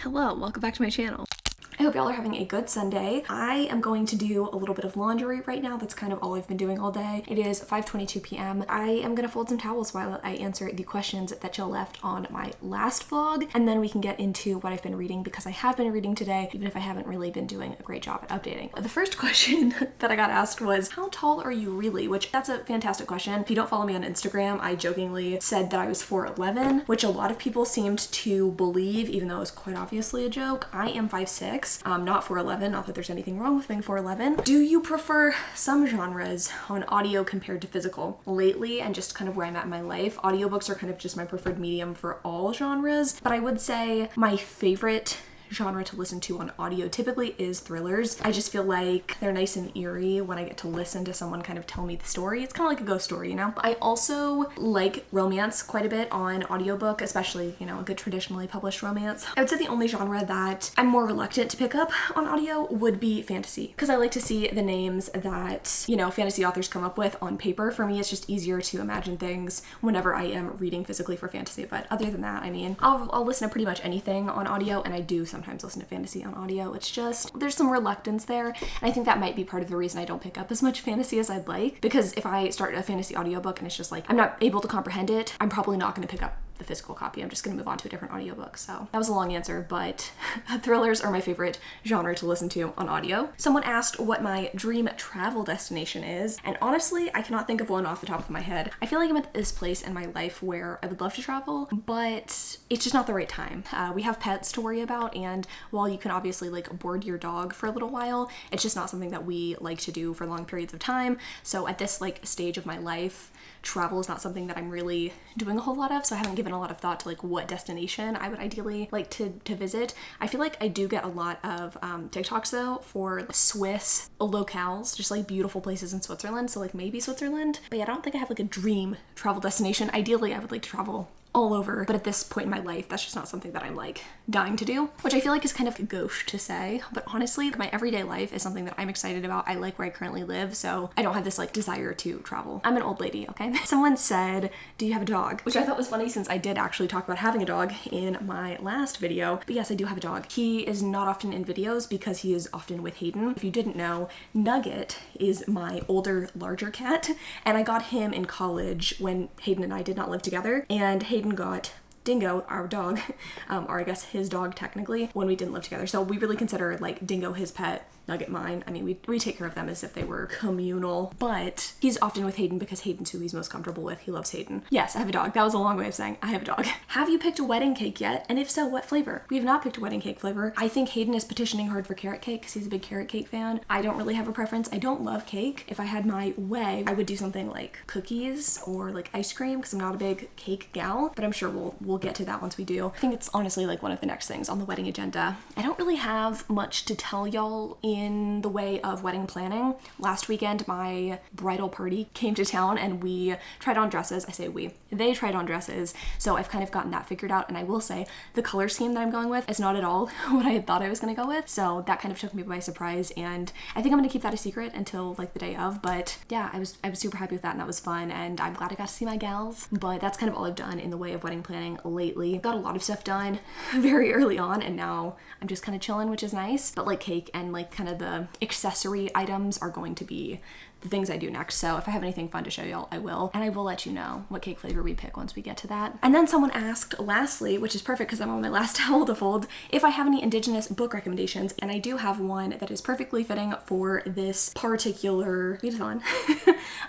Hello, welcome back to my channel. I hope y'all are having a good Sunday. I am going to do a little bit of laundry right now. That's kind of all I've been doing all day. It is 5:22 p.m. I am gonna fold some towels while I answer the questions that y'all left on my last vlog, and then we can get into what I've been reading because I have been reading today, even if I haven't really been doing a great job at updating. The first question that I got asked was, how tall are you really? Which that's a fantastic question. If you don't follow me on Instagram, I jokingly said that I was 4'11", which a lot of people seemed to believe, even though it was quite obviously a joke. I am 5'6". Not 4'11", not that there's anything wrong with being 4'11". Do you prefer some genres on audio compared to physical? Lately, and just kind of where I'm at in my life, audiobooks are kind of just my preferred medium for all genres, but I would say my favorite genre to listen to on audio typically is thrillers. I just feel like they're nice and eerie when I get to listen to someone kind of tell me the story. It's kind of like a ghost story, you know? I also like romance quite a bit on audiobook, especially, you know, a good traditionally published romance. I would say the only genre that I'm more reluctant to pick up on audio would be fantasy, because I like to see the names that, you know, fantasy authors come up with on paper. For me, it's just easier to imagine things whenever I am reading physically for fantasy. But other than that, I mean, I'll listen to pretty much anything on audio, and I do sometimes listen to fantasy on audio. It's just, there's some reluctance there, and I think that might be part of the reason I don't pick up as much fantasy as I'd like, because if I start a fantasy audiobook and it's just like I'm not able to comprehend it, I'm probably not going to pick up the physical copy. I'm just going to move on to a different audiobook. So that was a long answer, but thrillers are my favorite genre to listen to on audio. Someone asked what my dream travel destination is, and honestly, I cannot think of one off the top of my head. I feel like I'm at this place in my life where I would love to travel, but it's just not the right time. We have pets to worry about, and while you can obviously like board your dog for a little while, it's just not something that we like to do for long periods of time. So at this like stage of my life, travel is not something that I'm really doing a whole lot of, so I haven't given a lot of thought to like what destination I would ideally like to visit. I feel like I do get a lot of TikToks though for Swiss locales, just like beautiful places in Switzerland, so like maybe Switzerland. But yeah, I don't think I have like a dream travel destination. Ideally, I would like to travel all over, but at this point in my life, that's just not something that I'm like dying to do, which I feel like is kind of gauche to say, but honestly, my everyday life is something that I'm excited about. I like where I currently live, so I don't have this like desire to travel. I'm an old lady, okay? Someone said, do you have a dog? Which I thought was funny since I did actually talk about having a dog in my last video, but yes, I do have a dog. He is not often in videos because he is often with Hayden. If you didn't know, Nugget is my older, larger cat, and I got him in college when Hayden and I did not live together, and Hayden got Dingo, our dog, or I guess his dog technically, when we didn't live together. So we really consider like Dingo his pet, Nugget mine. I mean, we take care of them as if they were communal, but he's often with Hayden because Hayden's who he's most comfortable with. He loves Hayden. Yes, I have a dog. That was a long way of saying I have a dog. Have you picked a wedding cake yet? And if so, what flavor? We have not picked a wedding cake flavor. I think Hayden is petitioning hard for carrot cake because he's a big carrot cake fan. I don't really have a preference. I don't love cake. If I had my way, I would do something like cookies or like ice cream because I'm not a big cake gal, but I'm sure we'll get to that once we do. I think it's honestly like one of the next things on the wedding agenda. I don't really have much to tell y'all in the way of wedding planning. Last weekend, my bridal party came to town and we tried on dresses. I say we. They tried on dresses. So I've kind of gotten that figured out, and I will say the color scheme that I'm going with is not at all what I had thought I was going to go with. So that kind of took me by surprise, and I think I'm going to keep that a secret until like the day of. But yeah, I was super happy with that, and that was fun, and I'm glad I got to see my gals. But that's kind of all I've done in the way of wedding planning lately. Got a lot of stuff done very early on, and now I'm just kind of chilling, which is nice. But like cake and like kind of the accessory items are going to be the things I do next. So if I have anything fun to show y'all, I will. And I will let you know what cake flavor we pick once we get to that. And then someone asked, lastly, which is perfect because I'm on my last towel to fold, if I have any indigenous book recommendations. And I do have one that is perfectly fitting for this particular readathon.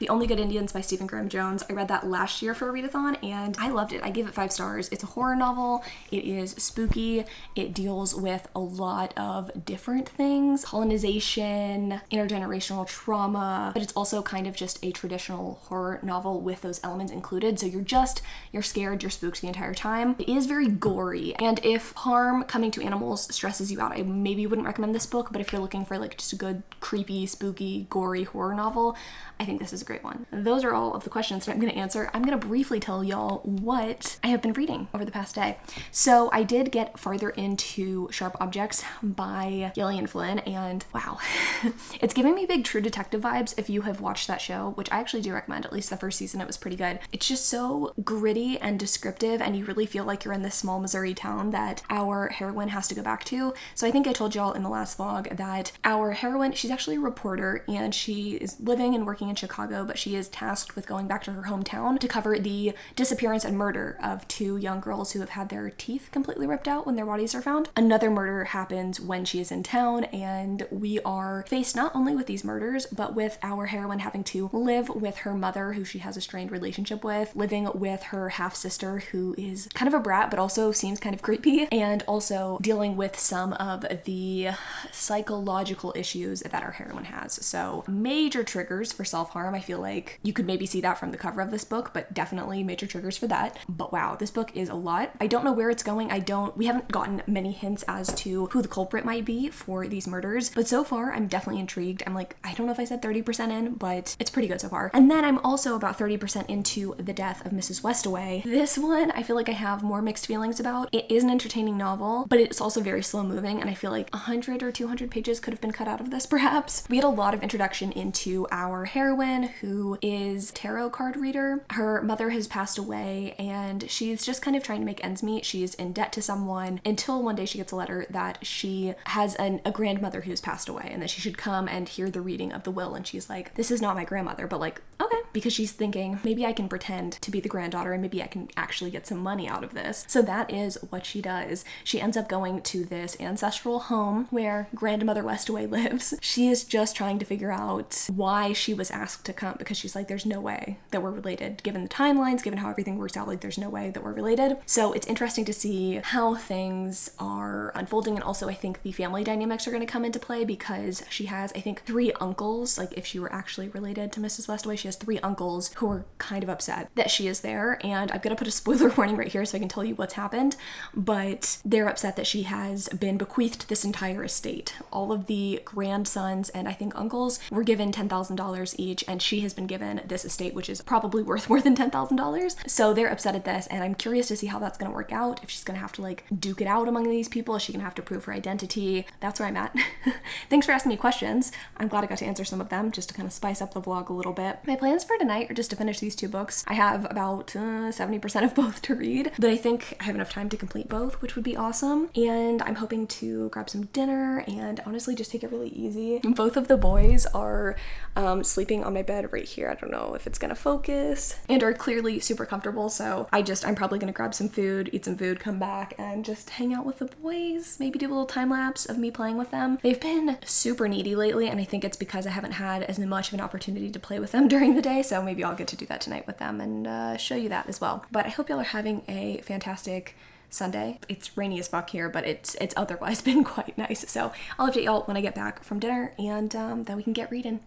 The Only Good Indians by Stephen Graham Jones. I read that last year for a readathon and I loved it. I gave it 5 stars. It's a horror novel. It is spooky. It deals with a lot of different things. Colonization, intergenerational trauma, but it's also kind of just a traditional horror novel with those elements included. So you're scared, you're spooked the entire time. It is very gory, and if harm coming to animals stresses you out, I maybe wouldn't recommend this book, but if you're looking for like just a good, creepy, spooky, gory horror novel, I think this is a great one. Those are all of the questions that I'm going to answer. I'm going to briefly tell y'all what I have been reading over the past day. So I did get farther into Sharp Objects by Gillian Flynn, and wow, it's giving me big True Detective vibes. if you have watched that show, which I actually do recommend, at least the first season, it was pretty good. It's just so gritty and descriptive, and you really feel like you're in this small Missouri town that our heroine has to go back to. So I think I told y'all in the last vlog that our heroine, she's actually a reporter, and she is living and working in Chicago, but she is tasked with going back to her hometown to cover the disappearance and murder of 2 young girls who have had their teeth completely ripped out when their bodies are found. Another murder happens when she is in town, and we are faced not only with these murders, but with our heroine having to live with her mother, who she has a strained relationship with, living with her half-sister, who is kind of a brat, but also seems kind of creepy, and also dealing with some of the psychological issues that our heroine has. So major triggers for self-harm. I feel like you could maybe see that from the cover of this book, but definitely major triggers for that. But wow, this book is a lot. I don't know where it's going. We haven't gotten many hints as to who the culprit might be for these murders, but so far I'm definitely intrigued. I'm like, I don't know if I said 30% in, but it's pretty good so far. And then I'm also about 30% into The Death of Mrs. Westaway. This one, I feel like I have more mixed feelings about. It is an entertaining novel, but it's also very slow moving, and I feel like 100 or 200 pages could have been cut out of this perhaps. We had a lot of introduction into our heroine, who is a tarot card reader. Her mother has passed away, and she's just kind of trying to make ends meet. She's in debt to someone until one day she gets a letter that she has a grandmother who's passed away, and that she should come and hear the reading of the will. And she's like, this is not my grandmother, but like, okay, because she's thinking maybe I can pretend to be the granddaughter and maybe I can actually get some money out of this. So that is what she does. She ends up going to this ancestral home where grandmother Westaway lives. She is just trying to figure out why she was asked to come, because she's like, there's no way that we're related. Given the timelines, given how everything works out, like there's no way that we're related. So it's interesting to see how things are unfolding, and also I think the family dynamics are going to come into play, because she has, I think, 3 uncles. Like if she were actually related to Mrs. Westaway, she has 3 uncles who are kind of upset that she is there. And I'm gonna put a spoiler warning right here so I can tell you what's happened, but they're upset that she has been bequeathed this entire estate. All of the grandsons and I think uncles were given $10,000 each, and she has been given this estate, which is probably worth more than $10,000. So they're upset at this, and I'm curious to see how that's gonna work out. If she's gonna have to like duke it out among these people, is she gonna have to prove her identity? That's where I'm at. Thanks for asking me questions. I'm glad I got to answer some of them just to kind of spice up the vlog a little bit. My plans for tonight are just to finish these 2 books. I have about 70% of both to read, but I think I have enough time to complete both, which would be awesome. And I'm hoping to grab some dinner and honestly just take it really easy. Both of the boys are sleeping on my bed right here. I don't know if it's gonna focus, and are clearly super comfortable. So I'm probably gonna grab some food, eat some food, come back and just hang out with the boys. Maybe do a little time lapse of me playing with them. They've been super needy lately, and I think it's because I haven't had as much of an opportunity to play with them during the day. So maybe I'll get to do that tonight with them and show you that as well. But I hope y'all are having a fantastic Sunday. It's rainy as fuck here, but it's otherwise been quite nice. So I'll update y'all when I get back from dinner, and then we can get reading.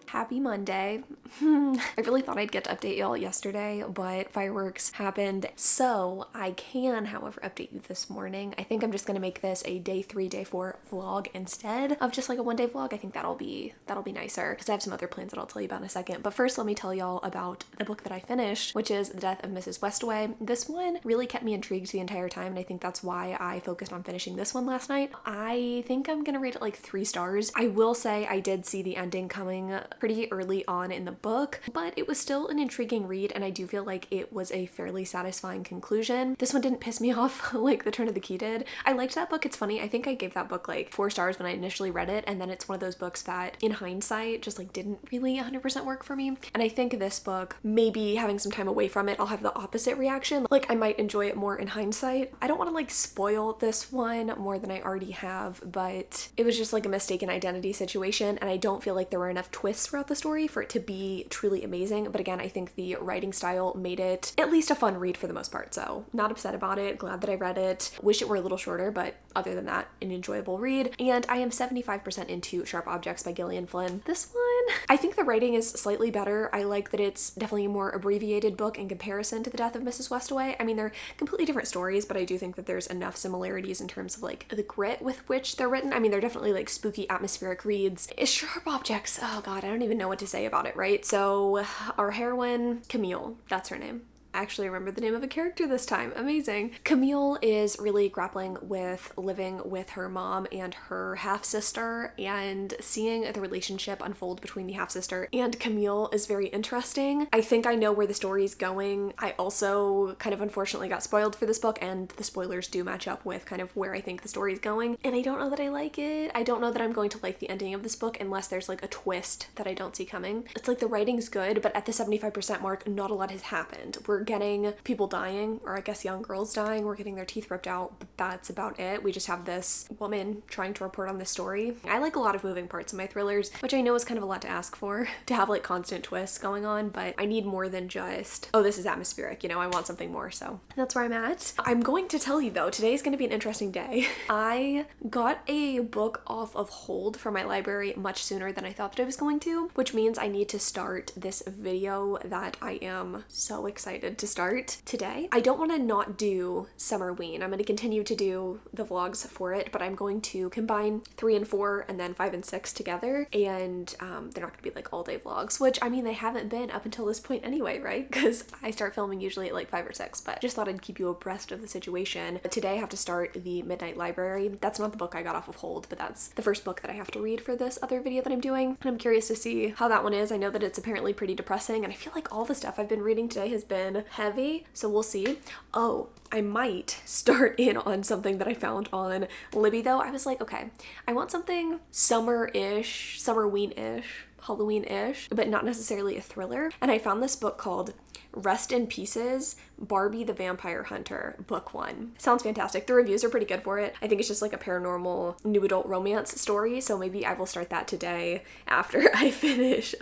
Happy Monday. I really thought I'd get to update y'all yesterday, but fireworks happened, so I can, however, update you this morning. I think I'm just gonna make this a day 3, day 4 vlog instead of just like a 1-day vlog. I think that'll be nicer, because I have some other plans that I'll tell you about in a second. But first, let me tell y'all about the book that I finished, which is The Death of Mrs. Westaway. This one really kept me intrigued the entire time, and I think that's why I focused on finishing this one last night. I think I'm gonna rate it like 3 stars. I will say I did see the ending coming pretty early on in the book, but it was still an intriguing read, and I do feel like it was a fairly satisfying conclusion. This one didn't piss me off like The Turn of the Key did. I liked that book. It's funny, I think I gave that book like 4 stars when I initially read it, and then it's one of those books that in hindsight just like didn't really 100% work for me. And I think this book, maybe having some time away from it, I'll have the opposite reaction. Like I might enjoy it more in hindsight. I don't want to like spoil this one more than I already have, but it was just like a mistaken identity situation, and I don't feel like there were enough twists throughout the story for it to be truly amazing. But again, I think the writing style made it at least a fun read for the most part, so not upset about it. Glad that I read it. Wish it were a little shorter, but other than that, an enjoyable read. And I am 75% into Sharp Objects by Gillian Flynn. This one, I think the writing is slightly better. I like that it's definitely a more abbreviated book in comparison to The Death of Mrs. Westaway. I mean, they're completely different stories, but I do think that there's enough similarities in terms of like the grit with which they're written. I mean, they're definitely like spooky atmospheric reads. Sharp Objects, oh god, I don't even know what to say about it, right? So our heroine, Camille, that's her name. actually remember the name of a character this time. Amazing. Camille is really grappling with living with her mom and her half-sister, and seeing the relationship unfold between the half-sister and Camille is very interesting. I think I know where the story is going. I also kind of unfortunately got spoiled for this book, and the spoilers do match up with kind of where I think the story is going, and I don't know that I like it. I don't know that I'm going to like the ending of this book unless there's like a twist that I don't see coming. It's like the writing's good, but at the 75% mark, not a lot has happened. We're getting people dying, or I guess young girls dying. We're getting their teeth ripped out, but that's about it. We just have this woman trying to report on this story. I like a lot of moving parts in my thrillers, which I know is kind of a lot to ask for, to have like constant twists going on, but I need more than just, oh, this is atmospheric, you know, I want something more, so that's where I'm at. I'm going to tell you though, today is going to be an interesting day. I got a book off of hold for my library much sooner than I thought that I was going to, which means I need to start this video that I am so excited to start today. I don't want to not do summerween. I'm going to continue to do the vlogs for it, but I'm going to combine 3 and 4 and then 5 and 6 together, and they're not going to be like all day vlogs, which I mean they haven't been up until this point anyway, right? Because I start filming usually at like 5 or 6, but just thought I'd keep you abreast of the situation. But today I have to start the Midnight Library. That's not the book I got off of hold, but that's the first book that I have to read for this other video that I'm doing, and I'm curious to see how that one is. I know that it's apparently pretty depressing, and I feel like all the stuff I've been reading today has been heavy, so we'll see. Oh, I might start in on something that I found on Libby though. I was like, okay, I want something summer-ish, summerween-ish, Halloween-ish, but not necessarily a thriller. And I found this book called Rest in Pieces, Barbie the Vampire Hunter, book 1. Sounds fantastic. The reviews are pretty good for it. I think it's just like a paranormal new adult romance story, so maybe I will start that today after I finish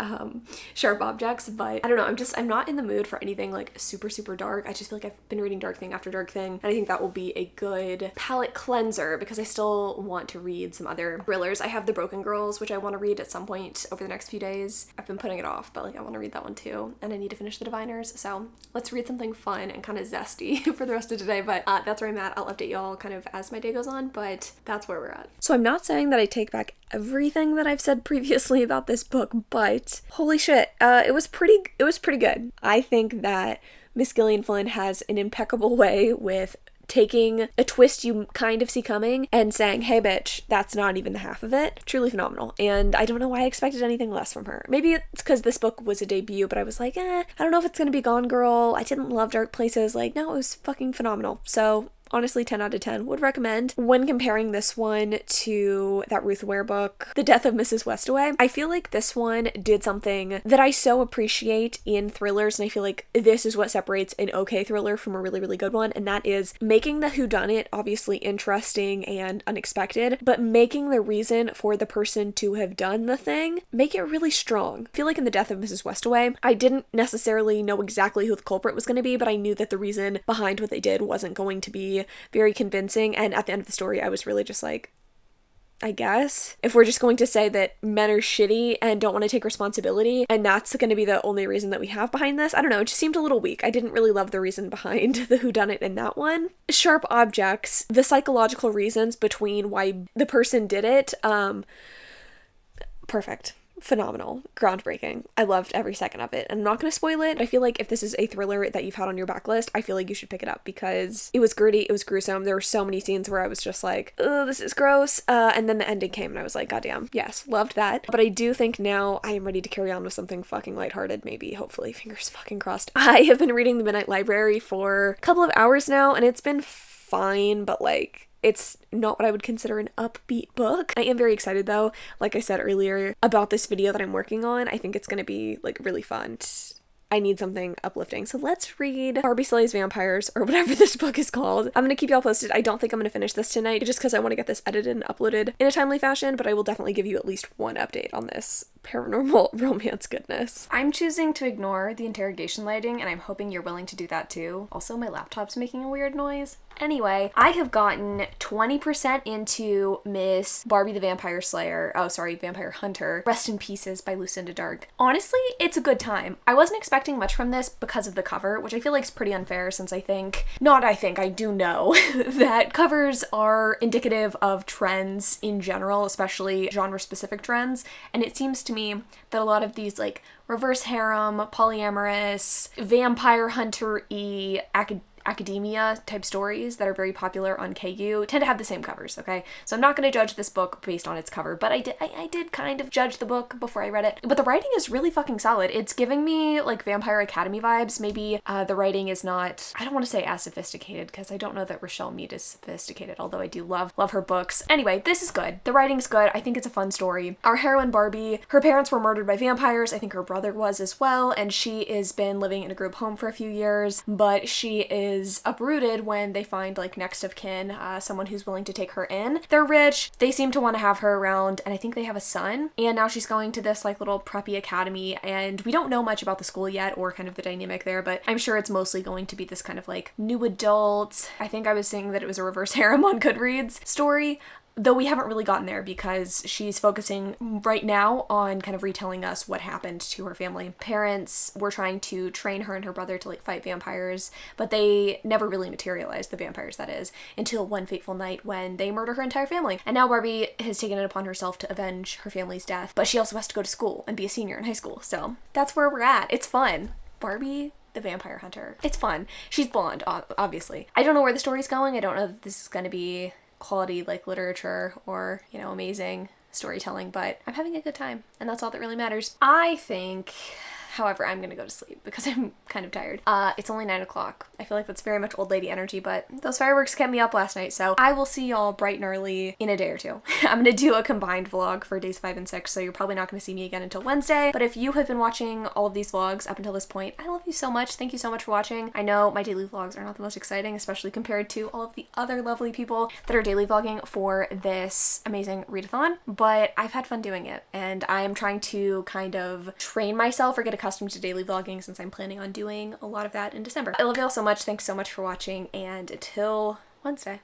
Sharp Objects, but I don't know, I'm not in the mood for anything like super dark. I just feel like I've been reading Dark Thing after Dark Thing, and I think that will be a good palette cleanser because I still want to read some other thrillers. I have The Broken Girls, which I want to read at some point over the next few days. I've been putting it off, but like I want to read that one too, and I need to finish The Diviners, so let's read something fun and kind of zesty for the rest of today. But that's where I'm at. I'll update y'all kind of as my day goes on, but that's where we're at. So I'm not saying that I take back everything that I've said previously about this book, but holy shit, it was pretty good. I think that Miss Gillian Flynn has an impeccable way with taking a twist you kind of see coming and saying, hey bitch, that's not even the half of it. Truly phenomenal. And I don't know why I expected anything less from her. Maybe it's because this book was a debut, but I was like, I don't know if it's gonna be Gone Girl. I didn't love Dark Places. Like, no, it was fucking phenomenal. So honestly, 10 out of 10 would recommend. When comparing this one to that Ruth Ware book, The Death of Mrs. Westaway, I feel like this one did something that I so appreciate in thrillers, and I feel like this is what separates an okay thriller from a really good one, and that is making the whodunit obviously interesting and unexpected, but making the reason for the person to have done the thing, make it really strong. I feel like in The Death of Mrs. Westaway, I didn't necessarily know exactly who the culprit was going to be, but I knew that the reason behind what they did wasn't going to be very convincing, and at the end of the story I was really just like, I guess if we're just going to say that men are shitty and don't want to take responsibility and that's going to be the only reason that we have behind this, I don't know, it just seemed a little weak. I didn't really love the reason behind the whodunit in that one. Sharp Objects, the psychological reasons between why the person did it, perfect. Phenomenal, groundbreaking. I loved every second of it. I'm not going to spoil it, but I feel like if this is a thriller that you've had on your backlist, I feel like you should pick it up because it was gritty, it was gruesome. There were so many scenes where I was just like, oh, this is gross. And then the ending came and I was like, goddamn, yes, loved that. But I do think now I am ready to carry on with something fucking lighthearted, maybe, hopefully, fingers fucking crossed. I have been reading The Midnight Library for a couple of hours now and it's been fine, but like, it's not what I would consider an upbeat book. I am very excited though, like I said earlier, about this video that I'm working on. I think it's gonna be like really fun. I need something uplifting. So let's read Barbie Slays Vampires, or whatever this book is called. I'm gonna keep y'all posted. I don't think I'm gonna finish this tonight just because I want to get this edited and uploaded in a timely fashion, but I will definitely give you at least one update on this paranormal romance goodness. I'm choosing to ignore the interrogation lighting, and I'm hoping you're willing to do that too. Also, my laptop's making a weird noise. Anyway, I have gotten 20% into Miss Barbie the Vampire Vampire Hunter, Rest in Pieces by Lucinda Dark. Honestly, it's a good time. I wasn't expecting much from this because of the cover, which I feel like is pretty unfair since I do know that covers are indicative of trends in general, especially genre-specific trends, and it seems to me that a lot of these like reverse harem, polyamorous, vampire hunter-y, academia type stories that are very popular on KU tend to have the same covers, okay? So I'm not going to judge this book based on its cover, but I did kind of judge the book before I read it. But the writing is really fucking solid. It's giving me like Vampire Academy vibes. Maybe the writing is not, I don't want to say as sophisticated because I don't know that Rochelle Mead is sophisticated, although I do love her books. Anyway, this is good. The writing's good. I think it's a fun story. Our heroine Barbie, her parents were murdered by vampires. I think her brother was as well, and she has been living in a group home for a few years, but she is uprooted when they find like next of kin, someone who's willing to take her in. They're rich, they seem to want to have her around, and I think they have a son, and now she's going to this like little preppy academy, and we don't know much about the school yet or kind of the dynamic there, but I'm sure it's mostly going to be this kind of like new adult, I think I was saying that it was a reverse harem on Goodreads story. Though we haven't really gotten there because she's focusing right now on kind of retelling us what happened to her family. Parents were trying to train her and her brother to like fight vampires, but they never really materialized, the vampires that is, until one fateful night when they murder her entire family. And now Barbie has taken it upon herself to avenge her family's death, but she also has to go to school and be a senior in high school. So that's where we're at. It's fun. Barbie the Vampire Hunter. It's fun. She's blonde, obviously. I don't know where the story's going. I don't know that this is going to be quality like literature or, you know, amazing storytelling, but I'm having a good time and that's all that really matters. I think, however, I'm gonna go to sleep because I'm kind of tired. It's only 9 o'clock. I feel like that's very much old lady energy, but those fireworks kept me up last night, so I will see y'all bright and early in a day or two. I'm gonna do a combined vlog for days 5 and 6, so you're probably not gonna see me again until Wednesday, but if you have been watching all of these vlogs up until this point, I love you so much. Thank you so much for watching. I know my daily vlogs are not the most exciting, especially compared to all of the other lovely people that are daily vlogging for this amazing readathon, but I've had fun doing it, and I am trying to kind of train myself or get accustomed to daily vlogging since I'm planning on doing a lot of that in December. I love you all so much. Thanks so much for watching, and until Wednesday.